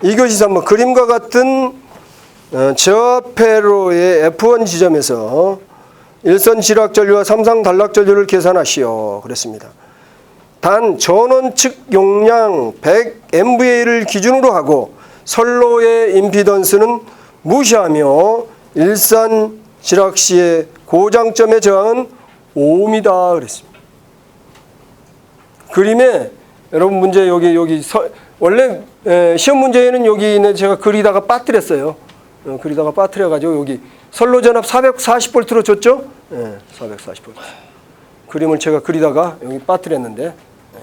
이것이 한번 그림과 같은 저폐로의 F1 지점에서 일선 지락전류와 삼상 단락전류를 계산하시오. 그랬습니다. 단 전원 측 용량 100MVA를 기준으로 하고 선로의 임피던스는 무시하며 일산 지락 시의 고장점의 저항은 5옴이다. 그랬습니다. 그림에 여러분 문제 여기 원래 시험 문제에는 여기 있는 제가 그리다가 빠뜨렸어요. 그리다가 빠뜨려가지고 여기 선로 전압 440V로 줬죠? 네, 440V. 그림을 제가 그리다가 여기 빠뜨렸는데. 네.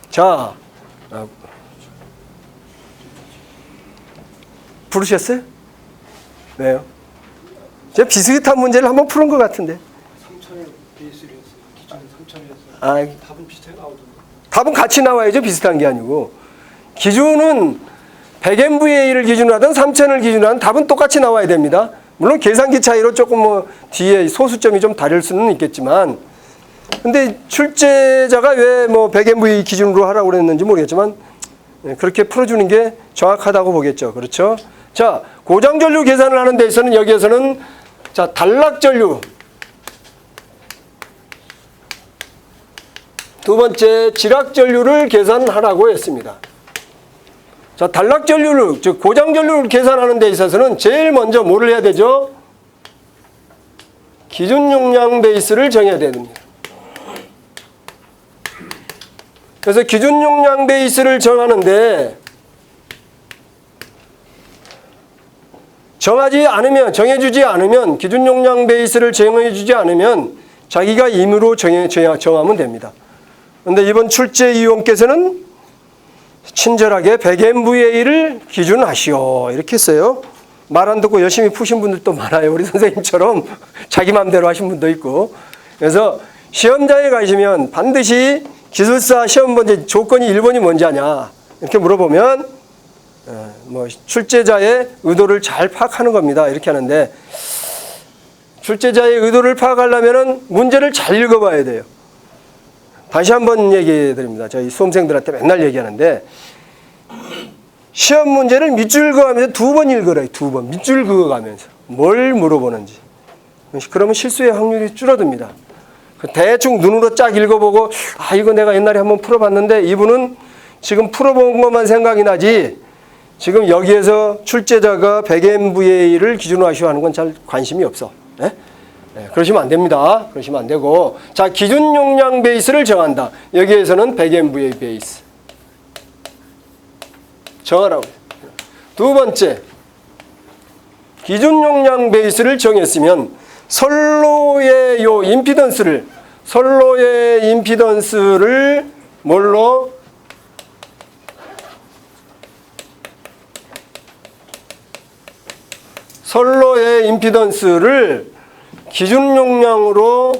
자, 부르셨어요? 왜요? 제가 비슷한 문제를 한번 푸는 것 같은데. 3,000을 베이스로 했어요. 기준은 3,000이었어요. 아, 답은 비슷하게 나오던데. 답은 같이 나와야죠. 비슷한 게 아니고. 기준은 100MVA를 기준으로 하든 3000을 기준으로 하든 답은 똑같이 나와야 됩니다. 물론 계산기 차이로 조금 뭐 뒤에 소수점이 좀 다를 수는 있겠지만, 근데 출제자가 왜 뭐 100MVA 기준으로 하라고 그랬는지 모르겠지만 그렇게 풀어주는 게 정확하다고 보겠죠. 그렇죠? 자, 고장전류 계산을 하는 데 있어서는 여기에서는 자, 단락전류 두 번째 지락전류를 계산하라고 했습니다. 자, 단락전류를, 즉 고장전류를 계산하는 데 있어서는 제일 먼저 뭐를 해야 되죠? 기준 용량 베이스를 정해야 됩니다. 그래서 기준 용량 베이스를 정하는데 정해주지 않으면 기준 용량 베이스를 정해주지 않으면 자기가 임의로 정하면 됩니다. 그런데 이번 출제 위원께서는 친절하게 100MVA를 기준하시오 이렇게 했어요. 말 안 듣고 열심히 푸신 분들도 많아요. 우리 선생님처럼 자기 마음대로 하신 분도 있고. 그래서 시험장에 가시면 반드시 기술사 시험 문제 조건이 1번이 뭔지 아냐 이렇게 물어보면 뭐 출제자의 의도를 잘 파악하는 겁니다. 이렇게 하는데 출제자의 의도를 파악하려면 문제를 잘 읽어봐야 돼요. 다시 한번 얘기해 드립니다. 저희 수험생들한테 맨날 얘기하는데 시험 문제를 밑줄 그어가면서 2번 읽으래요. 2번 밑줄 그어가면서 뭘 물어보는지. 그러면 실수의 확률이 줄어듭니다. 대충 눈으로 쫙 읽어보고 아 이거 내가 옛날에 한번 풀어봤는데 이분은 지금 풀어본 것만 생각이 나지 지금 여기에서 출제자가 100MVA를 기준으로 하시오 하는 건 잘 관심이 없어. 네? 네, 그러시면 안 됩니다. 그러시면 안 되고 자 기준 용량 베이스를 정한다. 여기에서는 100MVA 베이스 정하라고. 두 번째 기준 용량 베이스를 정했으면 선로의 요 임피던스를 뭘로 선로의 임피던스를 기준 용량으로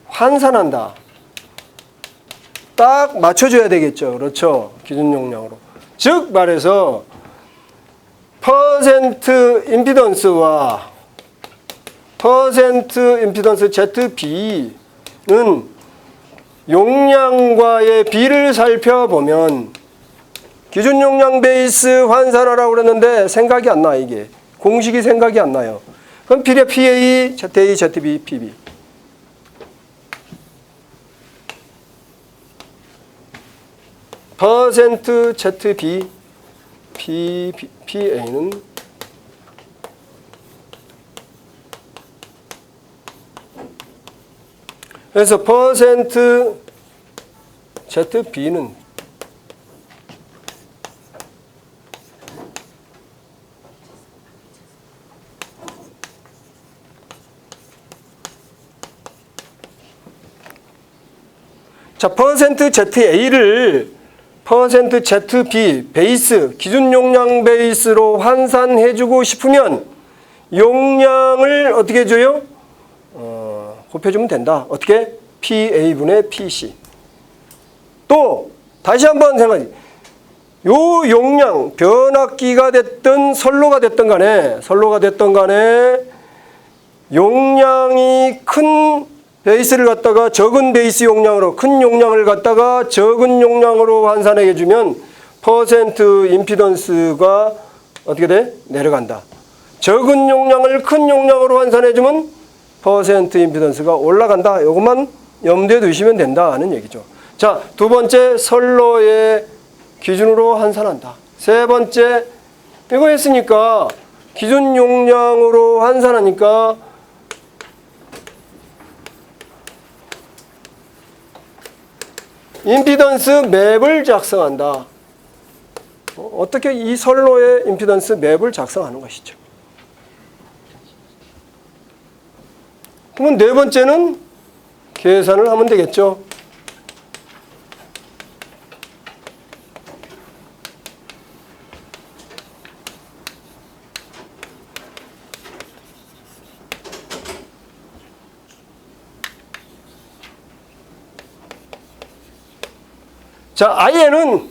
환산한다. 딱 맞춰줘야 되겠죠. 그렇죠. 기준 용량으로. 즉 말해서 퍼센트 임피던스와 퍼센트 임피던스 ZB는 용량과의 비를 살펴보면 기준 용량 베이스 환산하라고 그랬는데 생각이 안 나. 이게 공식이 생각이 안 나요. 그럼 비례 PA, ZA, ZB, PB 퍼센트 ZB PA는 그래서 퍼센트 ZB는 자, 퍼센트 ZA를 퍼센트 ZB 베이스 기준 용량 베이스로 환산해주고 싶으면 용량을 어떻게 해줘요? 곱해주면 된다. 어떻게? PA분의 PC. 또 다시 한번 생각해. 요 용량 변압기가 됐든 선로가 됐든 간에 용량이 큰 베이스를 갖다가 적은 베이스 용량으로 큰 용량을 갖다가 적은 용량으로 환산해 주면 퍼센트 임피던스가 어떻게 돼? 내려간다. 적은 용량을 큰 용량으로 환산해 주면 퍼센트 임피던스가 올라간다. 이것만 염두에 두시면 된다는 얘기죠. 자, 두 번째 선로의 기준으로 환산한다. 세 번째 이거 했으니까 기준 용량으로 환산하니까 임피던스 맵을 작성한다. 어떻게 이 선로의 임피던스 맵을 작성하는 것이죠. 그러면 네 번째는 계산을 하면 되겠죠. 자, IN은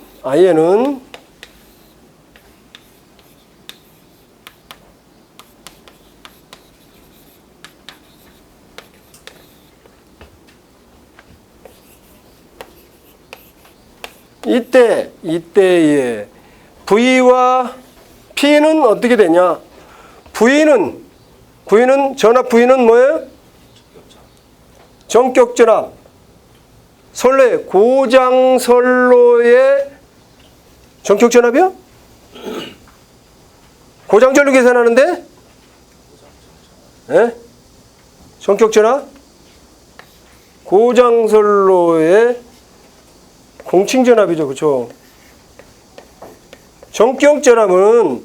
이때의 V와 P는 어떻게 되냐? V는 전압 V는 뭐예요? 전격 전압. 선로의 고장 선로의 전격 전압이요? 고장 전류 계산하는데? 예? 전격 전압? 고장 선로의 공칭 전압이죠. 그렇죠? 전격 전압은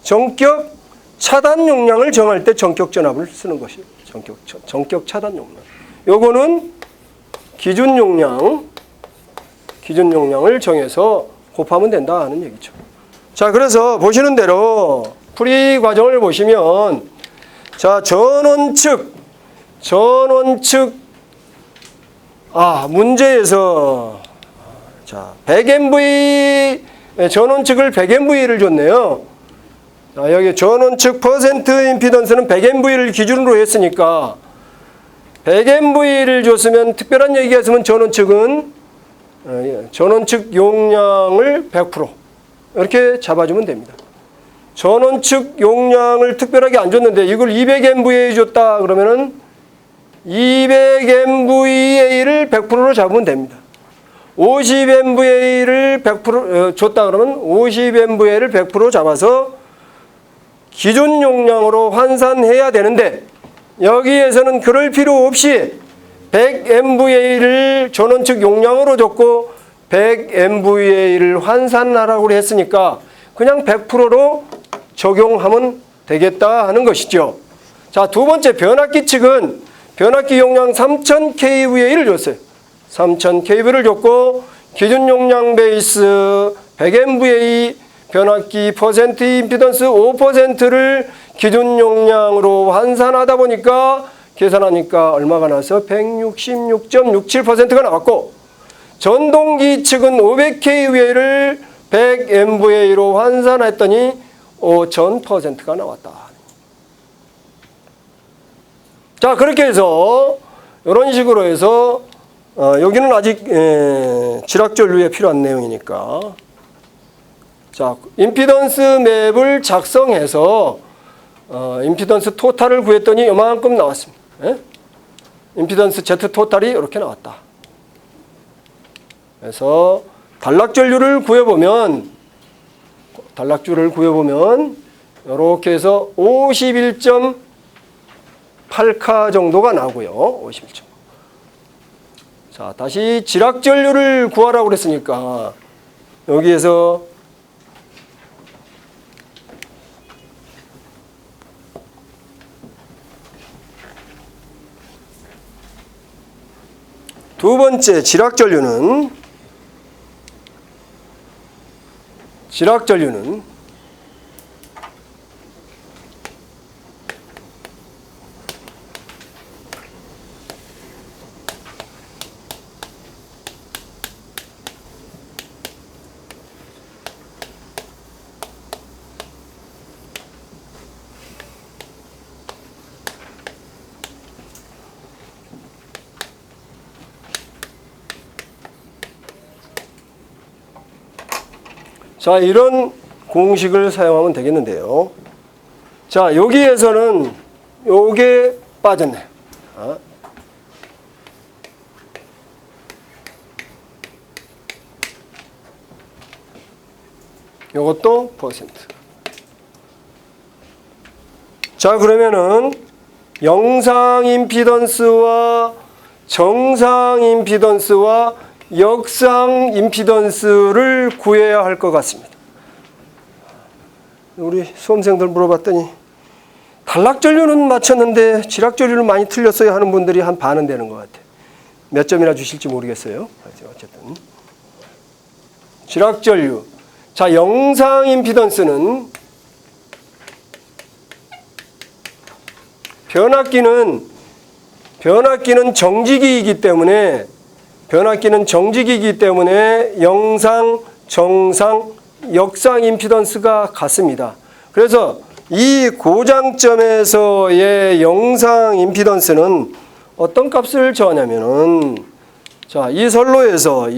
전격 차단 용량을 정할 때 전격 전압을 쓰는 것이 전격 차단 용량. 요거는 기준 용량을 정해서 곱하면 된다 하는 얘기죠. 자, 그래서 보시는 대로 풀이 과정을 보시면 자, 전원 측 문제에서 자, 100MV 전원 측을 100MV를 줬네요. 자, 여기 전원 측 퍼센트 임피던스는 100MV를 기준으로 했으니까 100MV를 줬으면 특별한 얘기가 있으면 전원 측 용량을 100% 이렇게 잡아주면 됩니다. 전원 측 용량을 특별하게 안 줬는데 이걸 200MVA 줬다 그러면은 200MVA를 100%로 잡으면 됩니다. 50MVA를 100% 줬다 그러면 50MVA를 100% 잡아서 기준 용량으로 환산해야 되는데 여기에서는 그럴 필요 없이 100MVA를 전원 측 용량으로 줬고 100MVA를 환산하라고 했으니까 그냥 100%로 적용하면 되겠다 하는 것이죠. 자, 두 번째 변압기 측은 변압기 용량 3000kVA를 줬어요. 3000kV를 줬고 기준 용량 베이스 100MVA 변압기 퍼센트 임피던스 5%를 기준 용량으로 환산하다 보니까 계산하니까 얼마가 나서 166.67%가 나왔고 전동기 측은 500kVA를 100MVA로 환산했더니 5000%가 나왔다. 자, 그렇게 해서 이런 식으로 해서 여기는 아직 지락전류에 필요한 내용이니까 자, 임피던스 맵을 작성해서 임피던스 토탈을 구했더니 이만큼 나왔습니다. 예? 임피던스 Z 토탈이 이렇게 나왔다. 그래서 단락전류를 구해보면 이렇게 해서 51.8카 정도가 나고요. 51점. 자, 다시 지락전류를 구하라고 그랬으니까 여기에서 두 번째 지락전류는 자, 이런 공식을 사용하면 되겠는데요. 자, 여기에서는 요게 빠졌네요. 요것도 퍼센트. 자, 그러면은 영상 임피던스와 정상 임피던스와 역상 임피던스를 구해야 할 것 같습니다. 우리 수험생들 물어봤더니 단락전류는 맞췄는데 지락전류는 많이 틀렸어요 하는 분들이 한 반은 되는 것 같아요. 몇 점이나 주실지 모르겠어요. 어쨌든 지락전류. 자, 영상 임피던스는 변압기는 정지기이기 때문에 영상, 정상, 역상 임피던스가 같습니다. 그래서 이 고장점에서의 영상 임피던스는 어떤 값을 저하냐면은, 자, 이 선로에서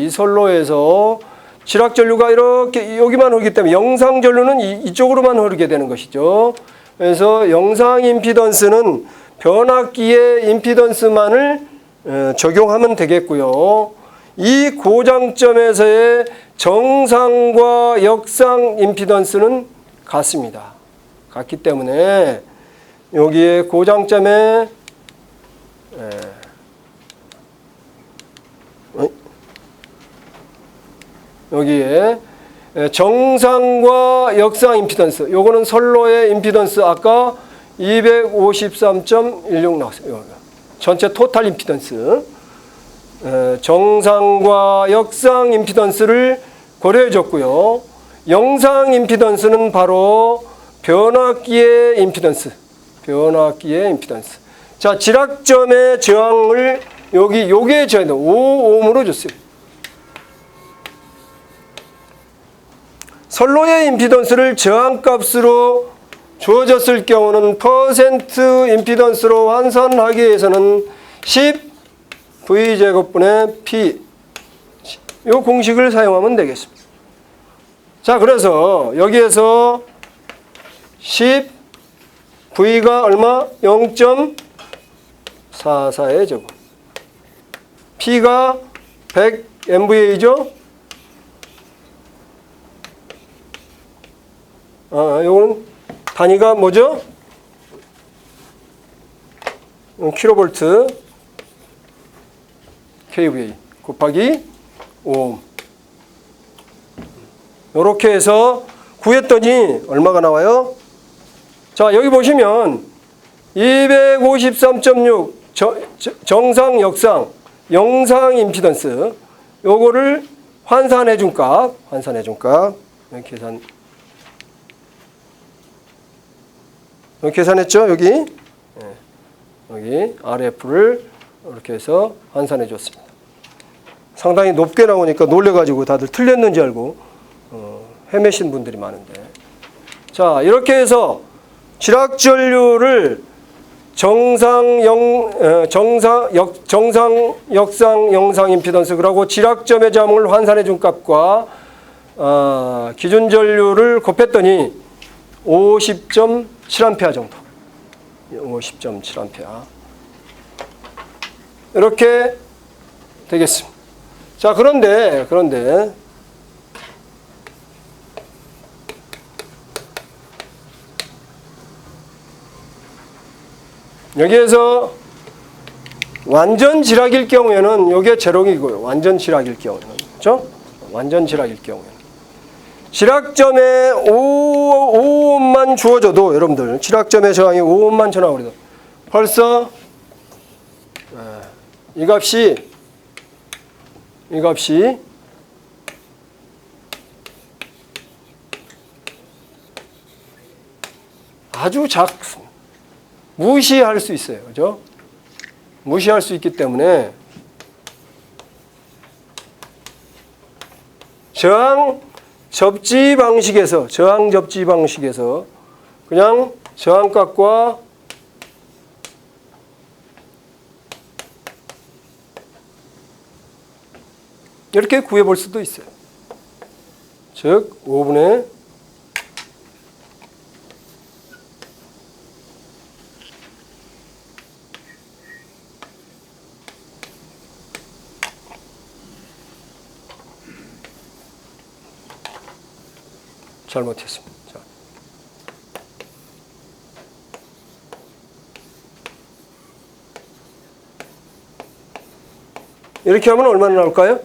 지락전류가 이렇게 여기만 흐르기 때문에 영상전류는 이쪽으로만 흐르게 되는 것이죠. 그래서 영상 임피던스는 변압기의 임피던스만을 적용하면 되겠고요. 이 고장점에서의 정상과 역상 임피던스는 같습니다. 같기 때문에 여기에 고장점에 여기에 정상과 역상 임피던스, 요거는 선로의 임피던스 아까 253.16 나왔어요. 전체 토탈 임피던스. 정상과 역상 임피던스를 고려해 줬고요. 영상 임피던스는 바로 변압기의 임피던스. 자, 지락점의 저항을 요게 저항 5ohm으로 줬어요. 선로의 임피던스를 저항값으로 주어졌을 경우는 퍼센트 임피던스로 환산하기 위해서는 10V제곱분의 P 이 공식을 사용하면 되겠습니다. 자, 그래서 여기에서 10V가 얼마? 0.44의 제곱. P가 100MVA죠? 요거는 단위가 뭐죠? 킬로볼트 kVA 곱하기 5옴. 이렇게 해서 구했더니 얼마가 나와요? 자, 여기 보시면 253.6 정상, 역상, 영상 임피던스 요거를 환산해 준 값 계산했죠? 여기 RF를 이렇게 해서 환산해 줬습니다. 상당히 높게 나오니까 놀래가지고 다들 틀렸는지 알고 헤매신 분들이 많은데, 자, 이렇게 해서 지락전류를 정상, 역상, 영상 임피던스 그리고 지락점의 저항을 환산해 준 값과 기준 전류를 곱했더니 50.7A 정도. 50.7A. 이렇게 되겠습니다. 자, 그런데 여기에서 완전 지락일 경우에는 이게 제로이고요. 완전 지락일 경우에는, 그렇죠? 완전 지락일 경우에는 지락점에 5ohm만 주어져도, 여러분들 지락점의 저항이 5ohm만 전화오래도 벌써 이 값이 아주 작습니다. 무시할 수 있어요. 그죠? 무시할 수 있기 때문에 저항 접지 방식에서 그냥 저항값과 이렇게 구해볼 수도 있어요. 즉 5분의 잘못했습니다. 자. 이렇게 하면 얼마나 나올까요?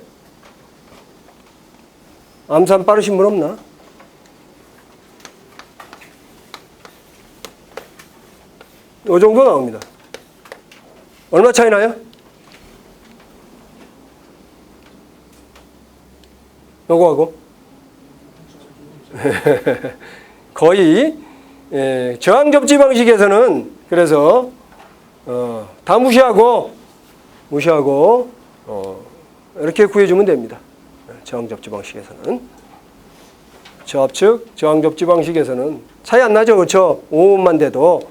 암산 빠르신 분 없나? 이 정도 나옵니다. 얼마 차이 나요? 요거하고 거의 저항접지 방식에서는 그래서 다 무시하고 이렇게 구해주면 됩니다. 저항접지 방식에서는 저압측 저항접지 방식에서는 차이 안 나죠. 그렇죠? 5옴만 돼도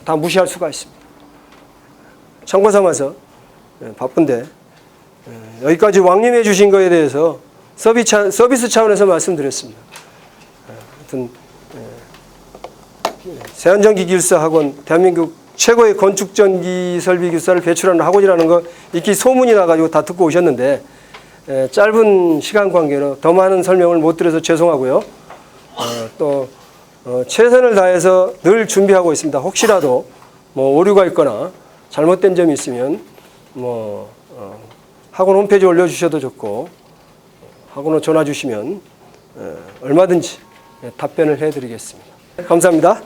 다 무시할 수가 있습니다. 참고 삼아서 바쁜데 여기까지 왕림해 주신 거에 대해서 서비스 차원에서 말씀드렸습니다. 하여튼 세안전기기술사학원 대한민국 최고의 건축전기 설비 기술사를 배출하는 학원이라는 거 익히 소문이 나가지고 다 듣고 오셨는데 짧은 시간 관계로 더 많은 설명을 못 드려서 죄송하고요. 또 최선을 다해서 늘 준비하고 있습니다. 혹시라도 뭐 오류가 있거나 잘못된 점이 있으면 학원 홈페이지에 올려주셔도 좋고 학원으로 전화 주시면 얼마든지 답변을 해드리겠습니다. 감사합니다.